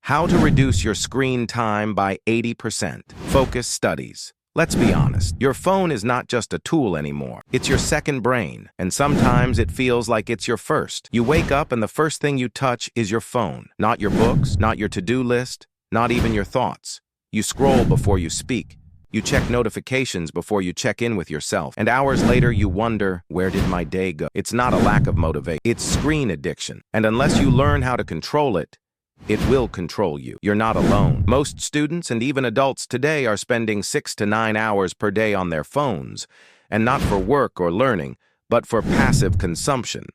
How to reduce your screen time by 80%. Focus studies. Let's be honest, your phone is not just a tool anymore. It's your second brain, and sometimes it feels like it's your first. You wake up and the first thing you touch is your phone. Not your books, not your to-do list, not even your thoughts. You scroll before you speak. You check notifications before you check in with yourself. And hours later, you wonder, where did my day go? It's not a lack of motivation. It's screen addiction. And unless you learn how to control it, it will control you. You're not alone. Most students and even adults today are spending 6 to 9 hours per day on their phones, and not for work or learning, but for passive consumption.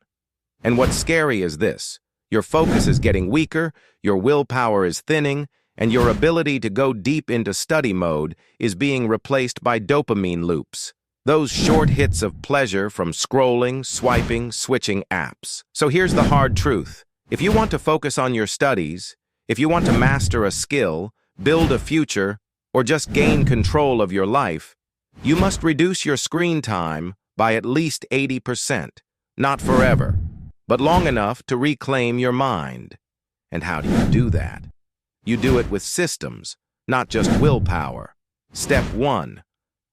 And what's scary is this: your focus is getting weaker, your willpower is thinning, and your ability to go deep into study mode is being replaced by dopamine loops. Those short hits of pleasure from scrolling, swiping, switching apps. So here's the hard truth. If you want to focus on your studies, if you want to master a skill, build a future, or just gain control of your life, you must reduce your screen time by at least 80%. Not forever, but long enough to reclaim your mind. And how do you do that? You do it with systems, not just willpower. Step 1.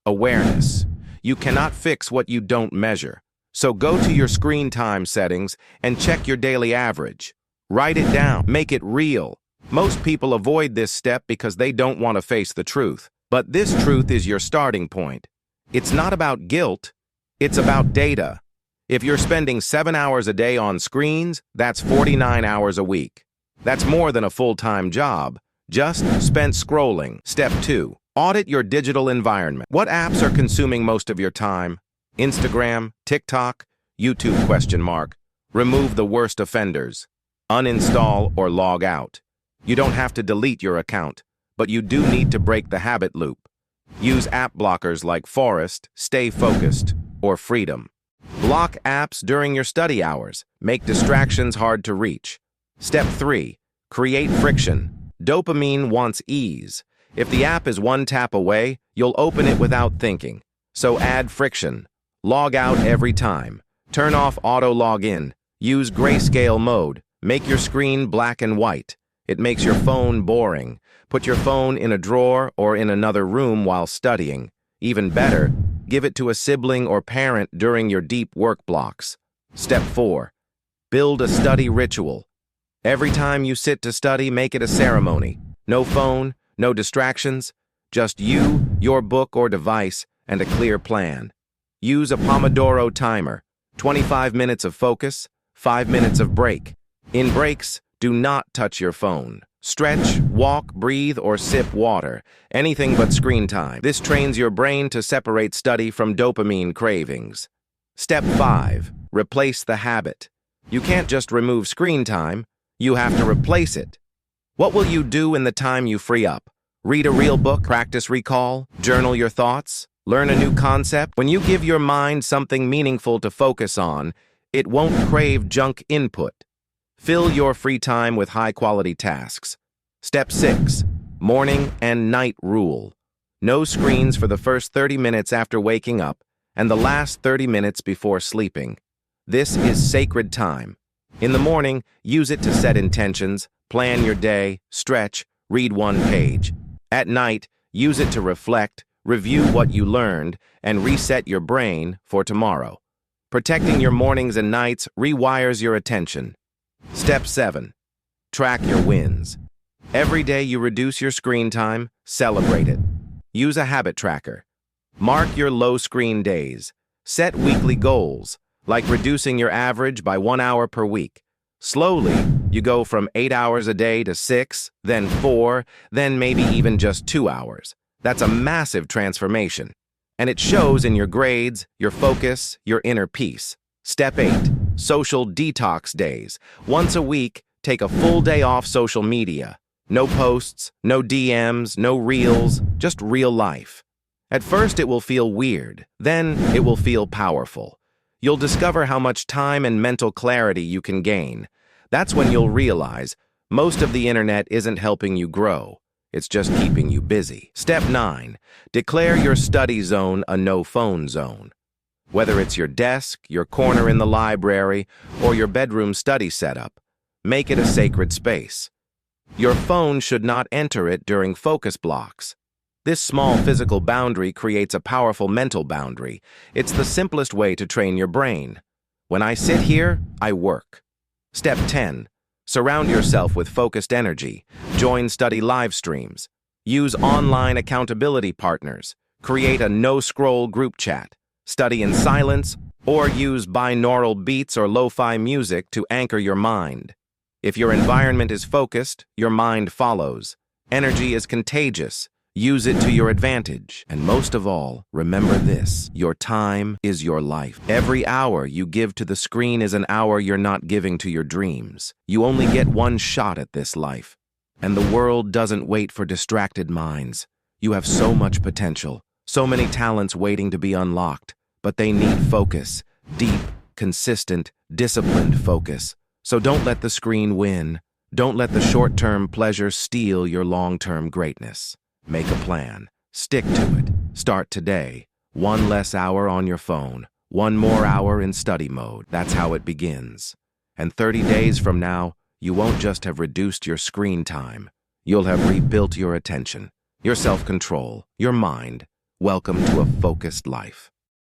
Awareness. You cannot fix what you don't measure. So go to your screen time settings and check your daily average. Write it down. Make it real. Most people avoid this step because they don't want to face the truth. But this truth is your starting point. It's not about guilt. It's about data. If you're spending 7 hours a day on screens, that's 49 hours a week. That's more than a full-time job, just spent scrolling. Step 2. Audit your digital environment. What apps are consuming most of your time? Instagram, TikTok, YouTube ? Remove the worst offenders. Uninstall or log out. You don't have to delete your account, but you do need to break the habit loop. Use app blockers like Forest, Stay Focused, or Freedom. Block apps during your study hours. Make distractions hard to reach. Step 3. Create friction. Dopamine wants ease. If the app is one tap away, you'll open it without thinking. So add friction. Log out every time. Turn off auto login. Use grayscale mode. Make your screen black and white. It makes your phone boring. Put your phone in a drawer or in another room while studying. Even better, give it to a sibling or parent during your deep work blocks. Step 4. Build a study ritual. Every time you sit to study, make it a ceremony. No phone, no distractions, just you, your book or device, and a clear plan. Use a Pomodoro timer. 25 minutes of focus, 5 minutes of break. In breaks, do not touch your phone. Stretch, walk, breathe, or sip water. Anything but screen time. This trains your brain to separate study from dopamine cravings. Step 5. Replace the habit. You can't just remove screen time. You have to replace it. What will you do in the time you free up? Read a real book, practice recall, journal your thoughts, learn a new concept. When you give your mind something meaningful to focus on, it won't crave junk input. Fill your free time with high-quality tasks. Step 6. Morning and night rule. No screens for the first 30 minutes after waking up and the last 30 minutes before sleeping. This is sacred time. In the morning, use it to set intentions, plan your day, stretch, read one page. At night, use it to reflect, review what you learned, and reset your brain for tomorrow. Protecting your mornings and nights rewires your attention. Step 7. Track your wins. Every day you reduce your screen time, celebrate it. Use a habit tracker. Mark your low screen days. Set weekly goals, like reducing your average by 1 hour per week. Slowly, you go from 8 hours a day to 6, then 4, then maybe even just 2 hours. That's a massive transformation. And it shows in your grades, your focus, your inner peace. Step 8. Social detox days. Once a week, take a full day off social media. No posts, no DMs, no reels, just real life. At first, it will feel weird. Then, it will feel powerful. You'll discover how much time and mental clarity you can gain. That's when you'll realize most of the internet isn't helping you grow. It's just keeping you busy. Step 9. Declare your study zone a no-phone zone. Whether it's your desk, your corner in the library, or your bedroom study setup, make it a sacred space. Your phone should not enter it during focus blocks. This small physical boundary creates a powerful mental boundary. It's the simplest way to train your brain. When I sit here, I work. Step 10. Surround yourself with focused energy. Join study live streams. Use online accountability partners. Create a no-scroll group chat. Study in silence, or use binaural beats or lo-fi music to anchor your mind. If your environment is focused, your mind follows. Energy is contagious. Use it to your advantage. And most of all, remember this: your time is your life. Every hour you give to the screen is an hour you're not giving to your dreams. You only get one shot at this life. And the world doesn't wait for distracted minds. You have so much potential, so many talents waiting to be unlocked, but they need focus. Deep, consistent, disciplined focus. So don't let the screen win. Don't let the short-term pleasure steal your long-term greatness. Make a plan. Stick to it. Start today. One less hour on your phone. One more hour in study mode. That's how it begins. And 30 days from now, you won't just have reduced your screen time. You'll have rebuilt your attention, your self-control, your mind. Welcome to a focused life.